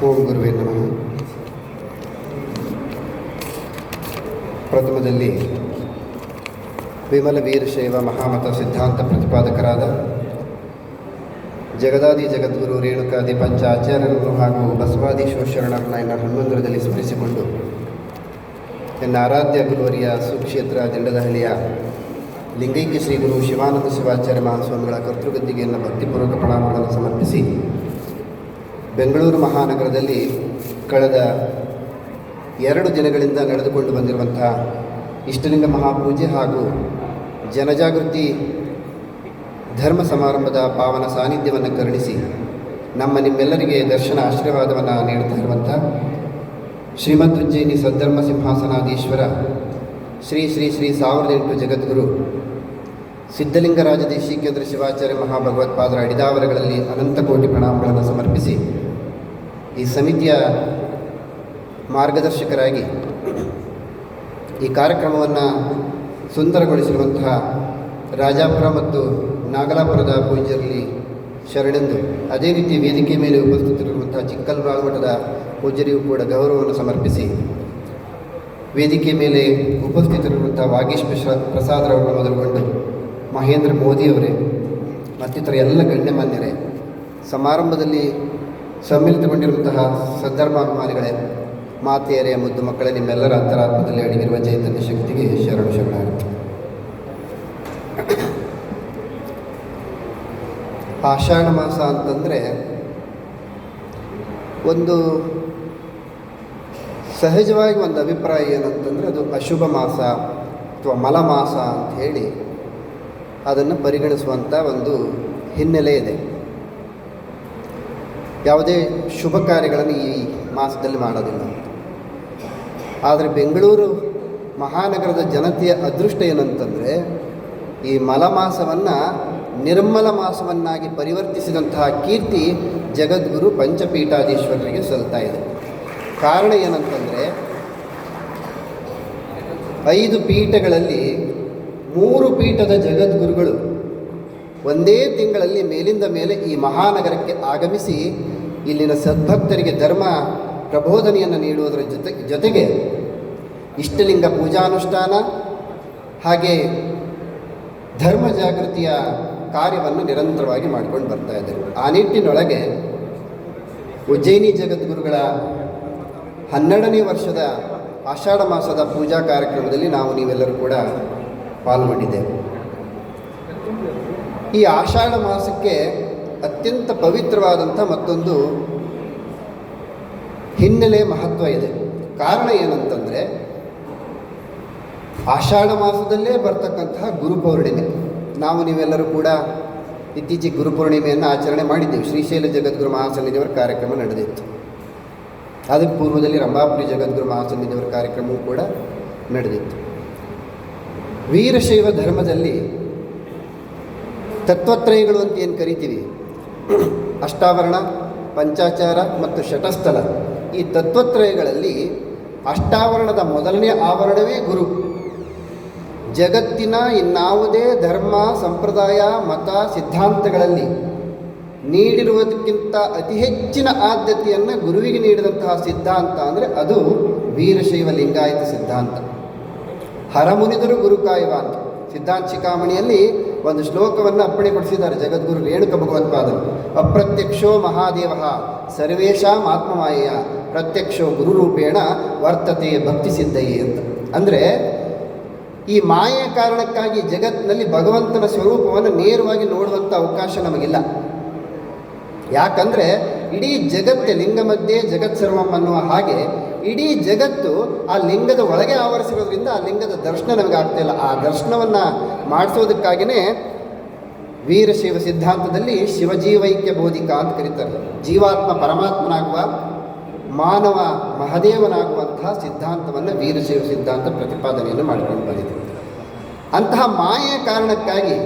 ಓಂ ಗುರುವೇ ನಮಃ. ಪ್ರಥಮದಲ್ಲಿ ವಿಮಲ ವೀರಶೈವ ಮಹಾಮತ ಸಿದ್ಧಾಂತ ಪ್ರತಿಪಾದಕರಾದ ಜಗದಾದಿ ಜಗದ್ಗುರು ರೇಣುಕಾದಿ ಪಂಚ ಆಚಾರ್ಯರು ಹಾಗೂ ಬಸವಾದಿ ಶೋಷರಣರನ್ನ ಎನ್ನ ಹನುಮಂದಿರದಲ್ಲಿ ಸ್ಮರಿಸಿಕೊಂಡು ಎನ್ನ ಆರಾಧ್ಯ ಗುರುವರಿಯ ಸುಕ್ಷೇತ್ರ ದಿಂಡದಹಳ್ಳಿಯ ಲಿಂಗೈಕ್ಯ ಶ್ರೀ ಗುರು ಶಿವಾನಂದ ಶಿವಾಚಾರ್ಯ ಮಹಾಸ್ವಾಮಿಗಳ ಕರ್ತೃಗದ್ದಿಗೆಯನ್ನು ಭಕ್ತಿಪೂರ್ವಕ ಪ್ರಣಾಮಗಳನ್ನು ಸಮರ್ಪಿಸಿ ಬೆಂಗಳೂರು ಮಹಾನಗರದಲ್ಲಿ ಕಳೆದ 2 ದಿನಗಳಿಂದ ನಡೆದುಕೊಂಡು ಬಂದಿರುವಂಥ ಇಷ್ಟಲಿಂಗ ಮಹಾಪೂಜೆ ಹಾಗೂ ಜನಜಾಗೃತಿ ಧರ್ಮ ಸಮಾರಂಭದ ಪಾವನ ಸಾನ್ನಿಧ್ಯವನ್ನು ಕರುಣಿಸಿ ನಿಮ್ಮೆಲ್ಲರಿಗೆ ದರ್ಶನ ಆಶೀರ್ವಾದವನ್ನು ನೀಡುತ್ತಾ ಇರುವಂಥ ಶ್ರೀಮದ್ ಉಜ್ಜಯಿನಿ ಸದ್ಧರ್ಮ ಸಿಂಹಾಸನಾಧೀಶ್ವರ ಶ್ರೀ ಶ್ರೀ ಶ್ರೀ 1008 ಜಗದ್ಗುರು ಸಿದ್ಧಲಿಂಗರಾಜ ದೇಶಿಕೇಂದ್ರ ಶಿವಾಚಾರ್ಯ ಮಹಾಭಗವತ್ಪಾದರ ಅಡಿದಾವರಗಳಲ್ಲಿ ಅನಂತ ಕೋಟಿ ಪ್ರಣಾಮಗಳನ್ನು ಸಮರ್ಪಿಸಿ ಈ ಸಮಿತಿಯ ಮಾರ್ಗದರ್ಶಕರಾಗಿ ಈ ಕಾರ್ಯಕ್ರಮವನ್ನು ಸುಂದರಗೊಳಿಸಿರುವಂತಹ ರಾಜಾಪುರ ಮತ್ತು ನಾಗಲಾಪುರದ ಪೂಜ್ಯರಲ್ಲಿ ಶರಣೆಂದು, ಅದೇ ರೀತಿ ವೇದಿಕೆ ಮೇಲೆ ಉಪಸ್ಥಿತರಿರುವಂತಹ ಚಿಕ್ಕಲ್ರಾಳ ಮಠದ ಪೂಜ್ಯರಿಗೂ ಕೂಡ ಗೌರವವನ್ನು ಸಮರ್ಪಿಸಿ, ವೇದಿಕೆ ಮೇಲೆ ಉಪಸ್ಥಿತರಿರುವಂಥ ವಾಗೀಶ್ ಪ್ರಸಾದರವರನ್ನು ಮೊದಲುಗೊಂಡು ಮಹೇಂದ್ರ ಮೋದಿಯವರೇ ಮತ್ತಿತರ ಎಲ್ಲ ಗಣ್ಯಮಾನ್ಯರೇ, ಸಮಾರಂಭದಲ್ಲಿ ಸಮ್ಮಿಲಿತಗೊಂಡಿರುವಂತಹ ಸದ್ಧರ್ಮಾಭಿಮಾನಿಗಳೇ, ಮಾತೆಯರೇ, ಮುದ್ದು ಮಕ್ಕಳೇ, ನಿಮ್ಮೆಲ್ಲರ ಅಂತರಾತ್ಮದಲ್ಲಿ ಅಡಗಿರುವ ಚೈತನ್ಯ ಶಕ್ತಿಗೆ ಶರಣಾಗುತ್ತೆ. ಆಷಾಢ ಮಾಸ ಅಂತಂದರೆ ಒಂದು ಸಹಜವಾಗಿ ಒಂದು ಅಭಿಪ್ರಾಯ ಏನಂತಂದರೆ ಅದು ಅಶುಭ ಮಾಸ ಅಥವಾ ಮಲಮಾಸ ಅಂತ ಹೇಳಿ ಅದನ್ನು ಪರಿಗಣಿಸುವಂಥ ಒಂದು ಹಿನ್ನೆಲೆ ಇದೆ. ಯಾವುದೇ ಶುಭ ಕಾರ್ಯಗಳನ್ನು ಈ ಮಾಸದಲ್ಲಿ ಮಾಡೋದಿಲ್ಲ. ಆದರೆ ಬೆಂಗಳೂರು ಮಹಾನಗರದ ಜನತೆಯ ಅದೃಷ್ಟ ಏನಂತಂದರೆ ಈ ಮಲಮಾಸವನ್ನು ನಿರ್ಮಲ ಮಾಸವನ್ನಾಗಿ ಪರಿವರ್ತಿಸಿದಂತಹ ಕೀರ್ತಿ ಜಗದ್ಗುರು ಪಂಚಪೀಠಾಧೀಶ್ವರರಿಗೆ ಸಲ್ತಾ ಇದೆ. ಕಾರಣ ಏನಂತಂದರೆ 5 ಪೀಠಗಳಲ್ಲಿ 3 ಪೀಠದ ಜಗದ್ಗುರುಗಳು ಒಂದೇ ತಿಂಗಳಲ್ಲಿ ಮೇಲಿಂದ ಮೇಲೆ ಈ ಮಹಾನಗರಕ್ಕೆ ಆಗಮಿಸಿ ಇಲ್ಲಿನ ಸದ್ಭಕ್ತರಿಗೆ ಧರ್ಮ ಪ್ರಬೋಧನೆಯನ್ನು ನೀಡುವುದರ ಜೊತೆಗೆ ಇಷ್ಟಲಿಂಗ ಪೂಜಾನುಷ್ಠಾನ ಹಾಗೆ ಧರ್ಮ ಜಾಗೃತಿಯ ಕಾರ್ಯವನ್ನು ನಿರಂತರವಾಗಿ ಮಾಡಿಕೊಂಡು ಬರ್ತಾ ಇದ್ದಾರೆ. ಆ ನಿಟ್ಟಿನೊಳಗೆ ಉಜ್ಜಯಿನಿ ಜಗದ್ಗುರುಗಳ 12ನೇ ವರ್ಷದ ಆಷಾಢ ಮಾಸದ ಪೂಜಾ ಕಾರ್ಯಕ್ರಮದಲ್ಲಿ ನೀವೆಲ್ಲರೂ ಕೂಡ ಪಾಲ್ಗೊಂಡಿದ್ದೇವೆ. ಈ ಆಷಾಢ ಮಾಸಕ್ಕೆ ಅತ್ಯಂತ ಪವಿತ್ರವಾದಂಥ ಮತ್ತೊಂದು ಹಿನ್ನೆಲೆ ಮಹತ್ವ ಇದೆ. ಕಾರಣ ಏನಂತಂದರೆ ಆಷಾಢ ಮಾಸದಲ್ಲೇ ಬರ್ತಕ್ಕಂತಹ ಗುರುಪೌರ್ಣಿಮೆ. ನೀವೆಲ್ಲರೂ ಕೂಡ ಇತ್ತೀಚೆಗೆ ಗುರುಪೌರ್ಣಿಮೆಯನ್ನು ಆಚರಣೆ ಮಾಡಿದ್ದೇವೆ. ಶ್ರೀಶೈಲ ಜಗದ್ಗುರು ಮಹಾಸನ್ನಿಧಿಯವರ ಕಾರ್ಯಕ್ರಮ ನಡೆದಿತ್ತು. ಅದಕ್ಕೆ ಪೂರ್ವದಲ್ಲಿ ರಂಭಾಪುರಿ ಜಗದ್ಗುರು ಮಹಾಸನ್ನಿಧಿಯವರ ಕಾರ್ಯಕ್ರಮವೂ ಕೂಡ ನಡೆದಿತ್ತು. ವೀರಶೈವ ಧರ್ಮದಲ್ಲಿ ತತ್ವತ್ರಯಗಳು ಅಂತ ಏನು ಕರಿತೀವಿ, ಅಷ್ಟಾವರಣ, ಪಂಚಾಚಾರ ಮತ್ತು ಶಟಸ್ಥಲ, ಈ ತತ್ವತ್ರಯಗಳಲ್ಲಿ ಅಷ್ಟಾವರಣದ ಮೊದಲನೇ ಆವರಣವೇ ಗುರು. ಜಗತ್ತಿನ ಇನ್ನಾವುದೇ ಧರ್ಮ, ಸಂಪ್ರದಾಯ, ಮತ, ಸಿದ್ಧಾಂತಗಳಲ್ಲಿ ನೀಡಿರುವುದಕ್ಕಿಂತ ಅತಿ ಹೆಚ್ಚಿನ ಆದ್ಯತೆಯನ್ನು ಗುರುವಿಗೆ ನೀಡಿದಂತಹ ಸಿದ್ಧಾಂತ ಅಂದರೆ ಅದು ವೀರಶೈವ ಲಿಂಗಾಯತ ಸಿದ್ಧಾಂತ. ಹರಮುನಿದರು ಗುರುಕಾಯುವ ಅಂತ ಸಿದ್ಧಾಂತ ಶಿಖಾಮಣಿಯಲ್ಲಿ ಒಂದು ಶ್ಲೋಕವನ್ನು ಅಪ್ಪಣೆಪಡಿಸಿದ್ದಾರೆ ಜಗದ್ಗುರು ರೇಣುಕ ಭಗವತ್ಪಾದರು. ಅಪ್ರತ್ಯಕ್ಷೋ ಮಹಾದೇವ ಸರ್ವೇಷಾಂ ಆತ್ಮಮಾಯೆಯ ಪ್ರತ್ಯಕ್ಷೋ ಗುರುರೂಪೇಣ ವರ್ತತೆ ಭಕ್ತಿ ಸಿದ್ಧಯೇ ಅಂತ. ಅಂದರೆ ಈ ಮಾಯೆಯ ಕಾರಣಕ್ಕಾಗಿ ಜಗತ್ತಿನಲ್ಲಿ ಭಗವಂತನ ಸ್ವರೂಪವನ್ನು ನೇರವಾಗಿ ನೋಡುವಂಥ ಅವಕಾಶ ನಮಗಿಲ್ಲ. ಯಾಕಂದರೆ ಇಡೀ ಜಗತ್ತೇ ಲಿಂಗ ಮಧ್ಯೆ ಜಗತ್ ಸರ್ವಂ ಅನ್ನುವ ಹಾಗೆ ಇಡೀ ಜಗತ್ತು ಆ ಲಿಂಗದ ಒಳಗೆ ಆವರಿಸಿರೋದ್ರಿಂದ ಆ ಲಿಂಗದ ದರ್ಶನ ನಮಗೆ ಆಗ್ತಾಯಿಲ್ಲ. ಆ ದರ್ಶನವನ್ನು ಮಾಡಿಸೋದಕ್ಕಾಗಿಯೇ ವೀರಶೈವ ಸಿದ್ಧಾಂತದಲ್ಲಿ ಶಿವಜೀವೈಕ್ಯ ಬೋಧಿಕ ಅಂತ ಕರೀತಾರೆ. ಜೀವಾತ್ಮ ಪರಮಾತ್ಮನಾಗುವ, ಮಾನವ ಮಹದೇವನಾಗುವಂತಹ ಸಿದ್ಧಾಂತವನ್ನು ವೀರಶೈವ ಸಿದ್ಧಾಂತ ಪ್ರತಿಪಾದನೆಯನ್ನು ಮಾಡಿಕೊಂಡು ಬಂದಿದೆ. ಅಂತಹ ಮಾಯೆಯ ಕಾರಣಕ್ಕಾಗಿ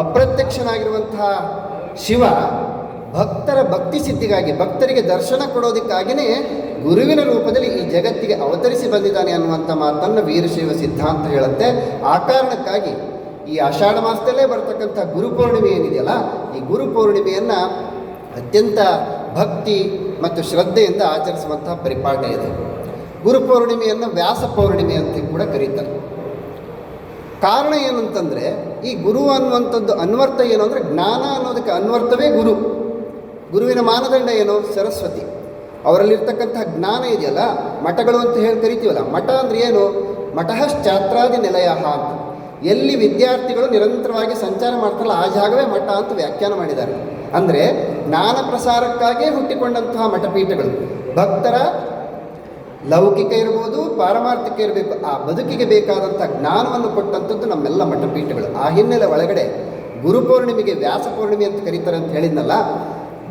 ಅಪ್ರತ್ಯಕ್ಷನಾಗಿರುವಂತಹ ಶಿವ ಭಕ್ತರ ಭಕ್ತಿ ಸಿದ್ಧಿಗಾಗಿ, ಭಕ್ತರಿಗೆ ದರ್ಶನ ಕೊಡೋದಕ್ಕಾಗಿಯೇ ಗುರುವಿನ ರೂಪದಲ್ಲಿ ಈ ಜಗತ್ತಿಗೆ ಅವತರಿಸಿ ಬಂದಿದ್ದಾನೆ ಅನ್ನುವಂಥ ಮಾತನ್ನು ವೀರಶೈವ ಸಿದ್ಧಾಂತ ಹೇಳುತ್ತೆ. ಆ ಕಾರಣಕ್ಕಾಗಿ ಈ ಆಷಾಢ ಮಾಸದಲ್ಲೇ ಬರ್ತಕ್ಕಂಥ ಗುರುಪೌರ್ಣಿಮೆ ಏನಿದೆಯಲ್ಲ, ಈ ಗುರುಪೌರ್ಣಿಮೆಯನ್ನು ಅತ್ಯಂತ ಭಕ್ತಿ ಮತ್ತು ಶ್ರದ್ಧೆಯಿಂದ ಆಚರಿಸುವಂತಹ ಪರಿಪಾಠ ಇದೆ. ಗುರುಪೌರ್ಣಿಮೆಯನ್ನು ವ್ಯಾಸ ಪೌರ್ಣಿಮೆ ಅಂತ ಕೂಡ ಕರೀತಾರೆ. ಕಾರಣ ಏನಂತಂದರೆ, ಈ ಗುರು ಅನ್ನುವಂಥದ್ದು ಅನ್ವರ್ಥ ಏನು ಅಂದರೆ, ಜ್ಞಾನ ಅನ್ನೋದಕ್ಕೆ ಅನ್ವರ್ಥವೇ ಗುರು. ಗುರುವಿನ ಮಾನದಂಡ ಏನು? ಸರಸ್ವತಿ. ಅವರಲ್ಲಿರ್ತಕ್ಕಂತಹ ಜ್ಞಾನ ಇದೆಯಲ್ಲ, ಮಠಗಳು ಅಂತ ಹೇಳಿ ಕರಿತೀವಲ್ಲ, ಮಠ ಅಂದರೆ ಏನು? ಮಠಶ್ಚಾತ್ರಾದಿ ನಿಲಯ ಅಂತ. ಎಲ್ಲಿ ವಿದ್ಯಾರ್ಥಿಗಳು ನಿರಂತರವಾಗಿ ಸಂಚಾರ ಮಾಡ್ತಾರಲ್ಲ ಆ ಜಾಗವೇ ಮಠ ಅಂತ ವ್ಯಾಖ್ಯಾನ ಮಾಡಿದ್ದಾರೆ. ಅಂದರೆ ಜ್ಞಾನ ಪ್ರಸಾರಕ್ಕಾಗಿಯೇ ಹುಟ್ಟಿಕೊಂಡಂತಹ ಮಠಪೀಠಗಳು. ಭಕ್ತರ ಲೌಕಿಕ ಇರ್ಬೋದು, ಪಾರಮಾರ್ಥಿಕ ಇರಬೇಕು, ಆ ಬದುಕಿಗೆ ಬೇಕಾದಂಥ ಜ್ಞಾನವನ್ನು ಕೊಟ್ಟಂಥದ್ದು ನಮ್ಮೆಲ್ಲ ಮಠಪೀಠಗಳು. ಆ ಹಿನ್ನೆಲೆ ಒಳಗಡೆ ಗುರುಪೌರ್ಣಿಮೆಗೆ ವ್ಯಾಸ ಪೌರ್ಣಿಮೆ ಅಂತ ಕರೀತಾರೆ ಅಂತ ಹೇಳಿದ್ನಲ್ಲ,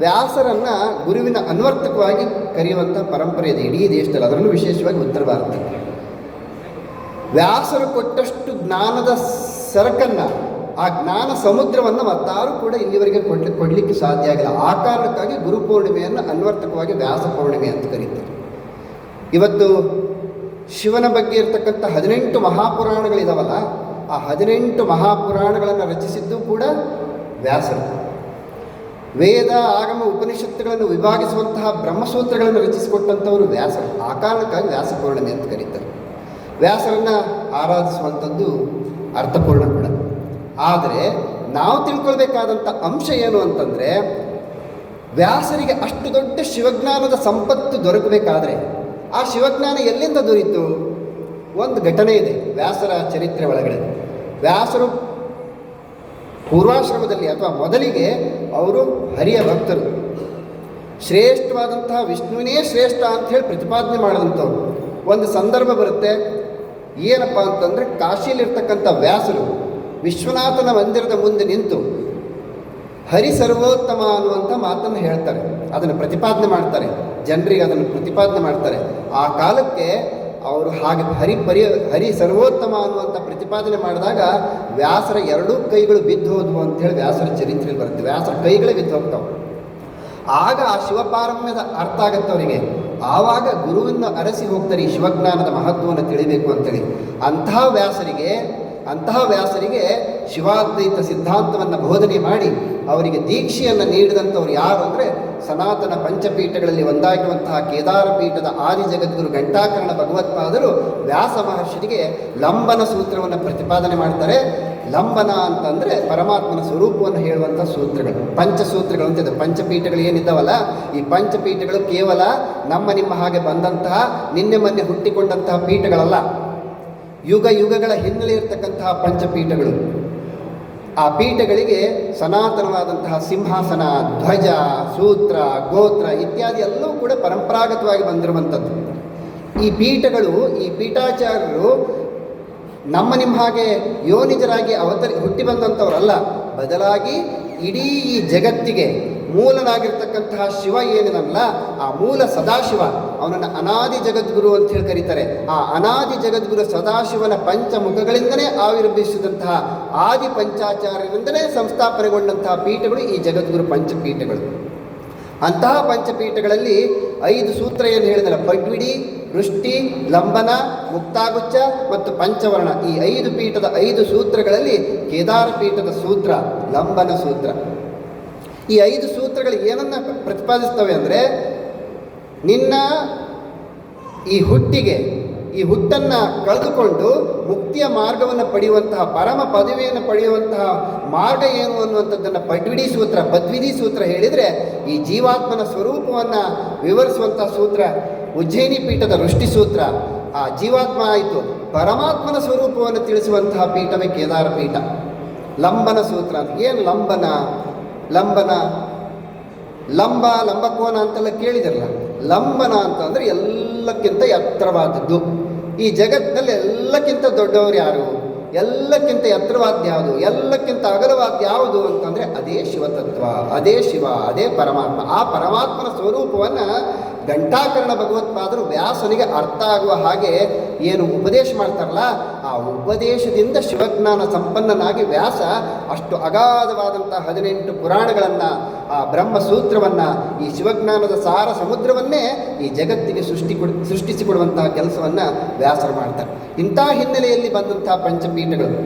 ವ್ಯಾಸರನ್ನು ಗುರುವಿನ ಅನ್ವರ್ಥಕವಾಗಿ ಕರೆಯುವಂಥ ಪರಂಪರೆ ಇದೆ ಇಡೀ ದೇಶದಲ್ಲಿ, ಅದರಲ್ಲೂ ವಿಶೇಷವಾಗಿ ಉತ್ತರ ಭಾರತ. ವ್ಯಾಸರು ಕೊಟ್ಟಷ್ಟು ಜ್ಞಾನದ ಸರಕನ್ನು, ಆ ಜ್ಞಾನ ಸಮುದ್ರವನ್ನು ಮತ್ತಾರು ಕೂಡ ಇಲ್ಲಿವರೆಗೆ ಕೊಡಲಿಕ್ಕೆ ಸಾಧ್ಯ ಆಗಿಲ್ಲ. ಆ ಕಾರಣಕ್ಕಾಗಿ ಗುರುಪೌರ್ಣಿಮೆಯನ್ನು ಅನ್ವರ್ಥಕವಾಗಿ ವ್ಯಾಸ ಪೌರ್ಣಿಮೆ ಅಂತ ಕರೀತಾರೆ. ಇವತ್ತು ಶಿವನ ಬಗ್ಗೆ ಇರತಕ್ಕಂಥ 18 ಮಹಾಪುರಾಣಗಳಿದಾವಲ್ಲ, ಆ 18 ಮಹಾಪುರಾಣಗಳನ್ನು ರಚಿಸಿದ್ದು ಕೂಡ ವ್ಯಾಸರು. ವೇದ ಆಗಮ ಉಪನಿಷತ್ತುಗಳನ್ನು ವಿಭಾಗಿಸುವಂತಹ ಬ್ರಹ್ಮಸೂತ್ರಗಳನ್ನು ರಚಿಸಿಕೊಟ್ಟಂಥವರು ವ್ಯಾಸರು. ಆ ಕಾರಣಕ್ಕಾಗಿ ವ್ಯಾಸ ಪೌರ್ಣಿಮೆ ಅಂತ ಕರೀತಾರೆ. ವ್ಯಾಸರನ್ನು ಆರಾಧಿಸುವಂಥದ್ದು ಅರ್ಥಪೂರ್ಣ ಕೂಡ. ಆದರೆ ನಾವು ತಿಳ್ಕೊಳ್ಬೇಕಾದಂಥ ಅಂಶ ಏನು ಅಂತಂದರೆ, ವ್ಯಾಸರಿಗೆ ಅಷ್ಟು ದೊಡ್ಡ ಶಿವಜ್ಞಾನದ ಸಂಪತ್ತು ದೊರಕಬೇಕಾದ್ರೆ ಆ ಶಿವಜ್ಞಾನ ಎಲ್ಲಿಂದ ದೊರೀತು? ಒಂದು ಘಟನೆ ಇದೆ ವ್ಯಾಸರ ಚರಿತ್ರೆ ಒಳಗಡೆ. ವ್ಯಾಸರು ಪೂರ್ವಾಶ್ರಮದಲ್ಲಿ ಅಥವಾ ಮೊದಲಿಗೆ ಅವರು ಹರಿಯ ಭಕ್ತರು, ಶ್ರೇಷ್ಠವಾದಂತಹ ವಿಷ್ಣುವಿನೇ ಶ್ರೇಷ್ಠ ಅಂಥೇಳಿ ಪ್ರತಿಪಾದನೆ ಮಾಡಿದಂಥವ್ರು. ಒಂದು ಸಂದರ್ಭ ಬರುತ್ತೆ, ಏನಪ್ಪ ಅಂತಂದರೆ, ಕಾಶಿಯಲ್ಲಿರ್ತಕ್ಕಂಥ ವ್ಯಾಸರು ವಿಶ್ವನಾಥನ ಮಂದಿರದ ಮುಂದೆ ನಿಂತು ಹರಿ ಸರ್ವೋತ್ತಮ ಅನ್ನುವಂಥ ಮಾತನ್ನು ಹೇಳ್ತಾರೆ, ಅದನ್ನು ಪ್ರತಿಪಾದನೆ ಮಾಡ್ತಾರೆ, ಜನರಿಗೆ ಅದನ್ನು ಪ್ರತಿಪಾದನೆ ಮಾಡ್ತಾರೆ. ಆ ಕಾಲಕ್ಕೆ ಅವರು ಹಾಗೆ ಹರಿ ಸರ್ವೋತ್ತಮ ಅನ್ನುವಂಥ ಪ್ರತಿಪಾದನೆ ಮಾಡಿದಾಗ ವ್ಯಾಸರ 2 ಕೈಗಳು ಬಿದ್ದು ಹೋದ್ವು ಅಂಥೇಳಿ ವ್ಯಾಸರ ಚರಿತ್ರೆಯಲ್ಲಿ ಬರುತ್ತೆ. ವ್ಯಾಸರ ಕೈಗಳೇ ಬಿದ್ದು ಹೋಗ್ತಾವೆ. ಆಗ ಆ ಶಿವಪಾರಮ್ಯದ ಅರ್ಥ ಆಗತ್ತೆ ಅವರಿಗೆ. ಆವಾಗ ಗುರುವನ್ನು ಅರಸಿ ಹೋಗ್ತಾರೆ, ಈ ಶಿವಜ್ಞಾನದ ಮಹತ್ವವನ್ನು ತಿಳಿಬೇಕು ಅಂತೇಳಿ. ಅಂತಹ ವ್ಯಾಸರಿಗೆ ಶಿವಾದ್ವೈತ ಸಿದ್ಧಾಂತವನ್ನು ಬೋಧನೆ ಮಾಡಿ ಅವರಿಗೆ ದೀಕ್ಷೆಯನ್ನು ನೀಡಿದಂಥವ್ರು ಯಾರು ಅಂದರೆ, ಸನಾತನ ಪಂಚಪೀಠಗಳಲ್ಲಿ ಒಂದಾಗಿರುವಂತಹ ಕೇದಾರ ಪೀಠದ ಆದಿ ಜಗದ್ಗುರು ಘಂಟಾಕರ್ಣ ಭಗವತ್ಪಾದರು ವ್ಯಾಸ ಮಹರ್ಷಿಗೆ ಲಂಬನ ಸೂತ್ರವನ್ನು ಪ್ರತಿಪಾದನೆ ಮಾಡ್ತಾರೆ. ಲಂಬನ ಅಂತಂದರೆ ಪರಮಾತ್ಮನ ಸ್ವರೂಪವನ್ನು ಹೇಳುವಂಥ ಸೂತ್ರಗಳು, ಪಂಚಸೂತ್ರಗಳು ಅಂತಿದೆ. ಪಂಚಪೀಠಗಳು ಏನಿದ್ದಾವಲ್ಲ, ಈ ಪಂಚಪೀಠಗಳು ಕೇವಲ ನಿಮ್ಮ ಹಾಗೆ ಬಂದಂತಹ ನಿನ್ನೆ ಮೊನ್ನೆ ಹುಟ್ಟಿಕೊಂಡಂತಹ ಪೀಠಗಳಲ್ಲ, ಯುಗ ಯುಗಗಳ ಹಿನ್ನೆಲೆ ಇರತಕ್ಕಂತಹ ಪಂಚಪೀಠಗಳು. ಆ ಪೀಠಗಳಿಗೆ ಸನಾತನವಾದಂತಹ ಸಿಂಹಾಸನ, ಧ್ವಜ, ಸೂತ್ರ, ಗೋತ್ರ ಇತ್ಯಾದಿ ಎಲ್ಲವೂ ಕೂಡ ಪರಂಪರಾಗತವಾಗಿ ಬಂದಿರುವಂಥದ್ದು. ಈ ಪೀಠಾಚಾರ್ಯರು ನಿಮ್ಮ ಹಾಗೆ ಯೋನಿಜರಾಗಿ ಹುಟ್ಟಿ ಬಂದಂಥವರಲ್ಲ, ಬದಲಾಗಿ ಇಡೀ ಈ ಜಗತ್ತಿಗೆ ಮೂಲನಾಗಿರ್ತಕ್ಕಂತಹ ಶಿವ ಏನಿದಲ್ಲ, ಆ ಮೂಲ ಸದಾಶಿವ, ಅವನನ್ನು ಅನಾದಿ ಜಗದ್ಗುರು ಅಂತ ಹೇಳಿ ಕರೀತಾರೆ. ಆ ಅನಾದಿ ಜಗದ್ಗುರು ಸದಾಶಿವನ ಪಂಚಮುಖಗಳಿಂದಲೇ ಆವಿರ್ಭವಿಸಿದಂತಹ ಆದಿ ಪಂಚಾಚಾರ್ಯರಿಂದಲೇ ಸಂಸ್ಥಾಪನೆಗೊಂಡಂತಹ ಪೀಠಗಳು ಈ ಜಗದ್ಗುರು ಪಂಚಪೀಠಗಳು. ಅಂತಹ ಪಂಚಪೀಠಗಳಲ್ಲಿ 5 ಸೂತ್ರ ಏನು ಹೇಳಿದಲ್ಲ, ಪಡ್ವಿಡಿ, ವೃಷ್ಟಿ, ಲಂಬನ, ಮುಕ್ತಾಗುಚ್ಚ ಮತ್ತು ಪಂಚವರ್ಣ, ಈ 5 ಪೀಠದ 5 ಸೂತ್ರಗಳಲ್ಲಿ ಕೇದಾರ ಪೀಠದ ಸೂತ್ರ ಲಂಬನ ಸೂತ್ರ. ಈ 5 ಸೂತ್ರಗಳು ಏನನ್ನು ಪ್ರತಿಪಾದಿಸ್ತವೆ ಅಂದರೆ, ನಿನ್ನ ಈ ಹುಟ್ಟನ್ನು ಕಳೆದುಕೊಂಡು ಮುಕ್ತಿಯ ಮಾರ್ಗವನ್ನು ಪಡೆಯುವಂತಹ, ಪರಮ ಪದವಿಯನ್ನು ಪಡೆಯುವಂತಹ ಮಾರ್ಗ ಏನು ಅನ್ನುವಂಥದ್ದನ್ನು ಪದ್ವಿಡಿ ಸೂತ್ರ ಹೇಳಿದರೆ, ಈ ಜೀವಾತ್ಮನ ಸ್ವರೂಪವನ್ನು ವಿವರಿಸುವಂತಹ ಸೂತ್ರ ಉಜ್ಜಯಿನಿ ಪೀಠದ ವೃಷ್ಟಿ ಸೂತ್ರ. ಆ ಜೀವಾತ್ಮ ಆಯಿತು, ಪರಮಾತ್ಮನ ಸ್ವರೂಪವನ್ನು ತಿಳಿಸುವಂತಹ ಪೀಠವೇ ಕೇದಾರ ಪೀಠ. ಲಂಬನ ಸೂತ್ರ ಅಂತ ಏನು? ಲಂಬಕೋನ ಅಂತೆಲ್ಲ ಕೇಳಿದಿರಲ್ಲ. ಲಂಬನ ಅಂತಂದರೆ ಎಲ್ಲಕ್ಕಿಂತ ಎತ್ತರವಾದದ್ದು. ಈ ಜಗತ್ತಿನಲ್ಲಿ ಎಲ್ಲಕ್ಕಿಂತ ದೊಡ್ಡವರು ಯಾರು, ಎಲ್ಲಕ್ಕಿಂತ ಎತ್ತರವಾದ ಯಾವುದು, ಎಲ್ಲಕ್ಕಿಂತ ಅಗಲವಾದ ಯಾವುದು ಅಂತಂದರೆ ಅದೇ ಶಿವತತ್ವ, ಅದೇ ಶಿವ, ಅದೇ ಪರಮಾತ್ಮ. ಆ ಪರಮಾತ್ಮನ ಸ್ವರೂಪವನ್ನು ಘಂಟಾಕರ್ಣ ಭಗವತ್ಪಾದರು ವ್ಯಾಸನಿಗೆ ಅರ್ಥ ಆಗುವ ಹಾಗೆ ಏನು ಉಪದೇಶ ಮಾಡ್ತಾರಲ್ಲ, ಆ ಉಪದೇಶದಿಂದ ಶಿವಜ್ಞಾನ ಸಂಪನ್ನನಾಗಿ ವ್ಯಾಸ ಅಷ್ಟು ಅಗಾಧವಾದಂಥ 18 ಪುರಾಣಗಳನ್ನು, ಆ ಬ್ರಹ್ಮಸೂತ್ರವನ್ನು, ಈ ಶಿವಜ್ಞಾನದ ಸಾರ ಸಮುದ್ರವನ್ನೇ ಈ ಜಗತ್ತಿಗೆ ಸೃಷ್ಟಿಸಿಕೊಡುವಂತಹ ಕೆಲಸವನ್ನು ವ್ಯಾಸರು ಮಾಡ್ತಾರೆ. ಇಂಥ ಹಿನ್ನೆಲೆಯಲ್ಲಿ ಬಂದಂತಹ ಪಂಚಪೀಠಗಳು.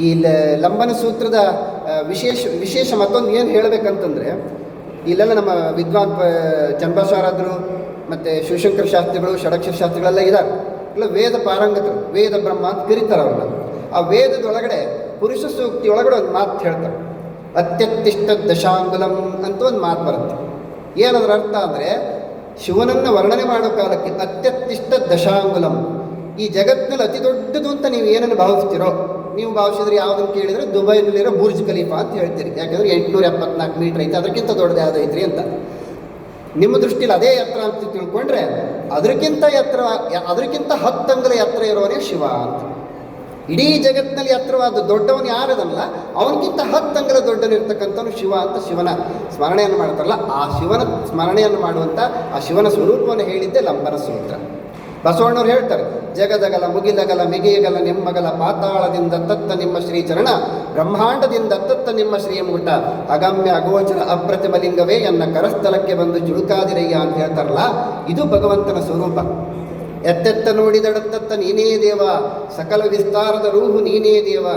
ಈ ಲಂಬನ ಸೂತ್ರದ ವಿಶೇಷ ಮತ್ತೊಂದು ಏನು ಹೇಳಬೇಕಂತಂದರೆ, ಇಲ್ಲೆಲ್ಲ ನಮ್ಮ ವಿದ್ವಾನ್ ಚನ್ನಬಸವರಾಜರು ಮತ್ತು ಶಿವಶಂಕರ ಶಾಸ್ತ್ರಿಗಳು, ಷಡಕ್ಷರ ಶಾಸ್ತ್ರಿಗಳೆಲ್ಲ ಇದ್ದಾರೆ. ಇಲ್ಲ ವೇದ ಪಾರಂಗತರು, ವೇದ ಬ್ರಹ್ಮ ಅಂತ ಕರೀತಾರೆ ಅವ್ರನ್ನ. ಆ ವೇದದೊಳಗಡೆ ಪುರುಷ ಸೂಕ್ತಿ ಒಳಗಡೆ ಒಂದು ಮಾತು ಹೇಳ್ತಾರೆ, ಅತ್ಯತ್ತಿಷ್ಟ ದಶಾಂಗುಲಂ ಅಂತ ಒಂದು ಮಾತು ಬರುತ್ತೆ. ಏನದರ ಅರ್ಥ ಅಂದರೆ, ಶಿವನನ್ನು ವರ್ಣನೆ ಮಾಡೋ ಕಾಲಕ್ಕೆ ಅತ್ಯತ್ತಿಷ್ಟ ದಶಾಂಗುಲಂ, ಈ ಜಗತ್ತಿನಲ್ಲಿ ಅತಿ ದೊಡ್ಡದು ಅಂತ ನೀವು ಏನನ್ನು ಭಾವಿಸ್ತೀರೋ, ನೀವು ಭಾವಿಸಿದ್ರೆ ಯಾವುದನ್ನು ಕೇಳಿದರೆ ದುಬೈನಲ್ಲಿರೋ ಬುರ್ಜ್ ಖಲೀಫಾ ಅಂತ ಹೇಳ್ತೀರಿ. ಯಾಕೆಂದರೆ 874 ಮೀಟ್ರ್ ಐತೆ, ಅದಕ್ಕಿಂತ ದೊಡ್ಡದು ಯಾವುದು ಐತ್ರಿ ಅಂತ. ನಿಮ್ಮ ದೃಷ್ಟಿಯಲ್ಲಿ ಅದೇ ಎತ್ತರ ಅಂತ ತಿಳ್ಕೊಂಡ್ರೆ ಅದಕ್ಕಿಂತ 10 ಅಂಗುಲ ಎತ್ತರ ಇರೋನೇ ಶಿವ ಅಂತ. ಇಡೀ ಜಗತ್ತಿನಲ್ಲಿ ಎತ್ತರವಾದ ದೊಡ್ಡವನು ಯಾರದಲ್ಲ, ಅವನಿಗಿಂತ 10 ಅಂಗುಲ ದೊಡ್ಡನಿರ್ತಕ್ಕಂಥವನು ಶಿವ ಅಂತ ಶಿವನ ಸ್ಮರಣೆಯನ್ನು ಮಾಡ್ತಾರಲ್ಲ, ಆ ಶಿವನ ಸ್ಮರಣೆಯನ್ನು ಮಾಡುವಂಥ ಆ ಶಿವನ ಸ್ವರೂಪವನ್ನು ಹೇಳಿದ್ದೆ ಲಂಬನ ಸೂತ್ರ. ಬಸವಣ್ಣವ್ರು ಹೇಳ್ತಾರೆ, ಜಗದಗಲ ಮುಗಿಲಗಲ ಮಿಗಿಯಗಲ ನಿಮ್ಮಗಲ ಪಾತಾಳದಿಂದ ತತ್ತ ನಿಮ್ಮ ಶ್ರೀಚರಣ, ಬ್ರಹ್ಮಾಂಡದಿಂದ ತತ್ತ ನಿಮ್ಮ ಶ್ರೀಮುಟ, ಅಗಮ್ಯ ಅಗೋಚರ ಅಪ್ರತಿಮಲಿಂಗವೇ ಎನ್ನ ಕರಸ್ಥಲಕ್ಕೆ ಬಂದು ಚುಳುಕಾದಿರಯ್ಯ ಅಂತ ಹೇಳ್ತಾರಲ್ಲ, ಇದು ಭಗವಂತನ ಸ್ವರೂಪ. ಎತ್ತೆತ್ತ ನೋಡಿದಡತ್ತತ್ತ ನೀನೇ ದೇವ, ಸಕಲ ವಿಸ್ತಾರದ ರೂಹು ನೀನೇ ದೇವ